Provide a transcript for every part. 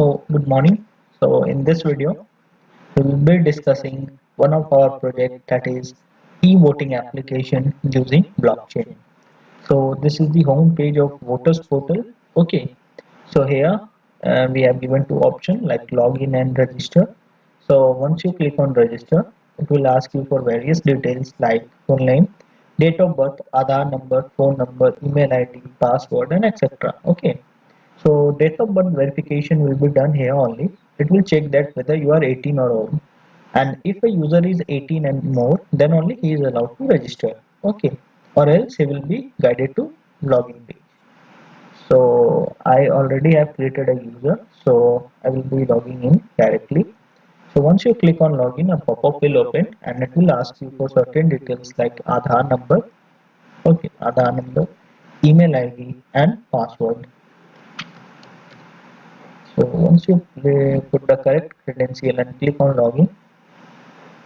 So, good morning. So, in this video, we will be discussing one of our project, that is e-voting application using blockchain. So, this is the home page of voters portal. Okay. So here we have given two options like login and register. So once you click on register, it will ask you for various details like full name, date of birth, Aadhaar number, phone number, email ID, password, and etc. Okay. So date of birth verification will be done here only. It will check that whether you are 18 or old. And if a user is 18 and more, then only he is allowed to register. Okay. Or else he will be guided to login page. So I already have created a user. So I will be logging in directly. So once you click on login, a pop-up will open and it will ask you for certain details like Aadhaar number, okay, Aadhaar number, email ID and password. So once you put the correct credential and click on login,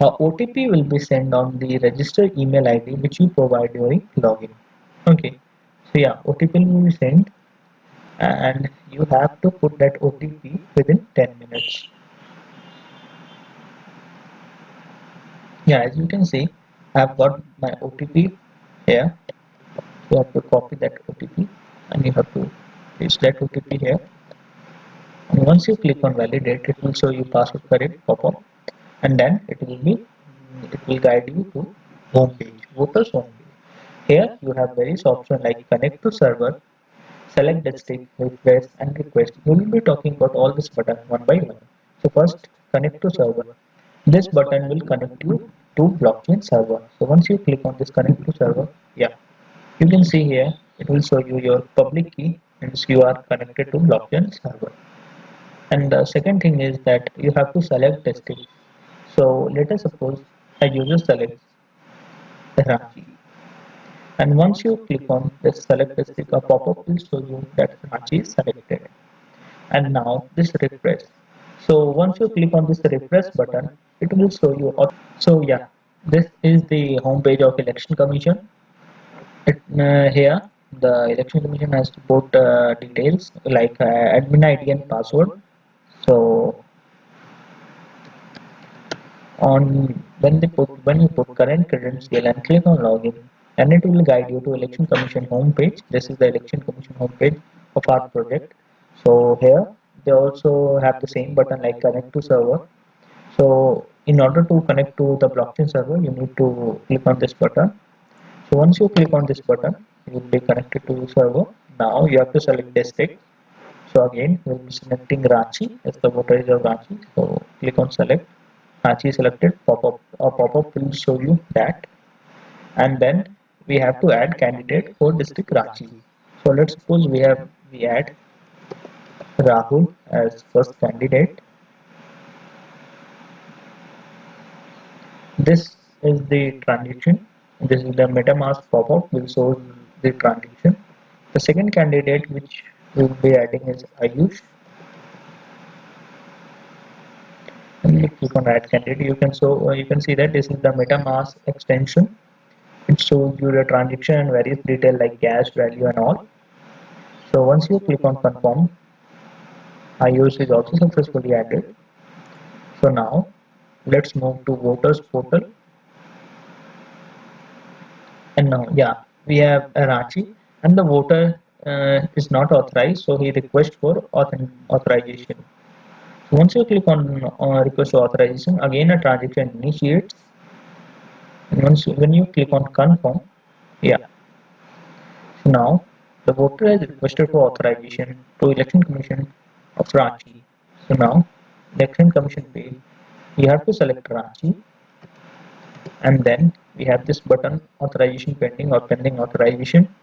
a OTP will be sent on the registered email ID which you provide during login. Okay, so yeah, OTP will be sent and you have to put that OTP within 10 minutes. Yeah, as you can see, I've got my OTP here. You have to copy that OTP and you have to paste that OTP here. And once you click on validate, it will show you password correct pop-up, and then it will guide you to home page, voters home page. Here you have various options like connect to server, select district, refresh and request. We will be talking about all this button one by one. So first, connect to server. This button will connect you to blockchain server. So once you click on this connect to server, yeah, you can see here it will show you your public key means you are connected to blockchain server. And the second thing is that you have to select district. So let us suppose a user selects Ranchi. And once you click on this select district, a pop-up will show you that Ranchi is selected. And now this refresh. So once you click on this refresh button, it will show you. So yeah, this is the home page of Election Commission. Here the Election Commission has to put details like admin ID and password. So on when you put current credential and click on login, and it will guide you to Election Commission home page. This is the Election Commission home page of our project. So here they also have the same button like connect to server. So in order to connect to the blockchain server, you need to click on this button. So once you click on this button, you will be connected to the server. Now you have to select district. So again, we will be selecting Ranchi as the voter is of Ranchi. So click on select. Ranchi selected. Pop-up. A pop-up will show you that, and then we have to add candidate for district Ranchi. So let's suppose we add Rahul as first candidate. This is the transaction. This is the MetaMask pop-up will show the transaction. The second candidate which we will be adding is Ayush. And you click on add candidate. You can see that this is the MetaMask extension. It shows you the transaction and various detail like gas value and all. So once you click on confirm, Ayush is also successfully added. So now let's move to voters portal. And now, yeah, we have Ranchi, and the voter is not authorized, so he requests for authorization. So once you click on request for authorization, again a transaction initiates. And when you click on confirm, yeah, so now the voter has requested for authorization to Election Commission of Ranchi. So now, Election Commission page, you have to select Ranchi, and then we have this button authorization pending or pending authorization.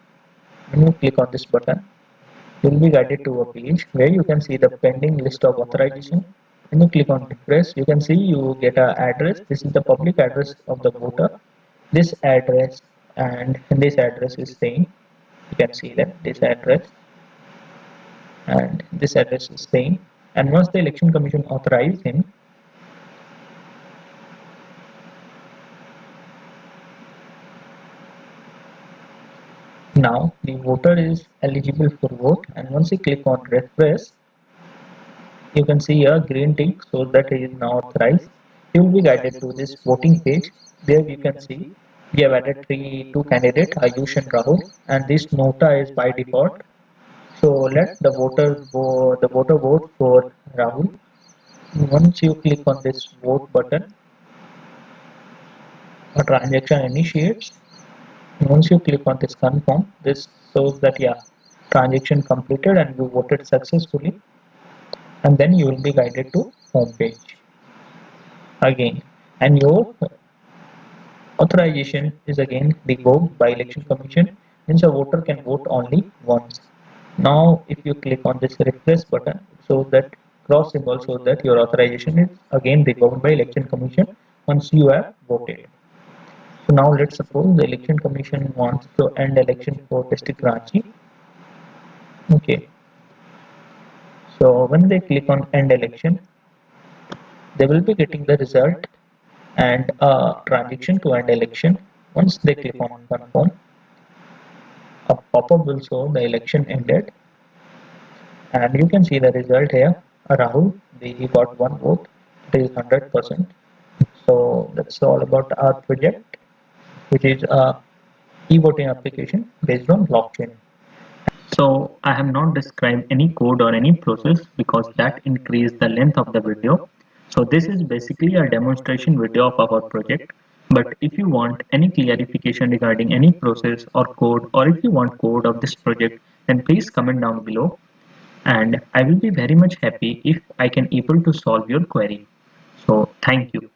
When you click on this button, you will be guided to a page where you can see the pending list of authorization. When you click on refresh, you can see you get an address. This is the public address of the voter. This address and this address is same. You can see that this address and this address is same. And once the Election Commission authorizes him, now the voter is eligible for vote. And once you click on refresh, You can see a green tick shows that he is now authorized. You will be guided to this voting page. There you can see we have added two candidates, Ayush and Rahul, and this nota is by default. So let the voter vote for Rahul. Once you click on this vote button, a transaction initiates. Once you click on this confirm, this shows that yeah, transaction completed and you voted successfully, and then you will be guided to home page again, and your authorization is again revoked by election commission, means a voter can vote only once. Now if you click on this refresh button, it shows that cross symbol shows that your authorization is again revoked by election commission once you have voted. So now let's suppose the election commission wants to end election for district Ranchi. Okay, so when they click on end election, they will be getting the result and a transaction to end election. Once they click on confirm, a pop-up will show the election ended, and you can see the result here. Rahul, he got one vote, it is 100%. So that's all about our project, which is a e-voting application based on blockchain. So I have not described any code or any process because that increase the length of the video. So this is basically a demonstration video of our project. But if you want any clarification regarding any process or code, or if you want code of this project, then please comment down below, and I will be very much happy if I can able to solve your query. So thank you.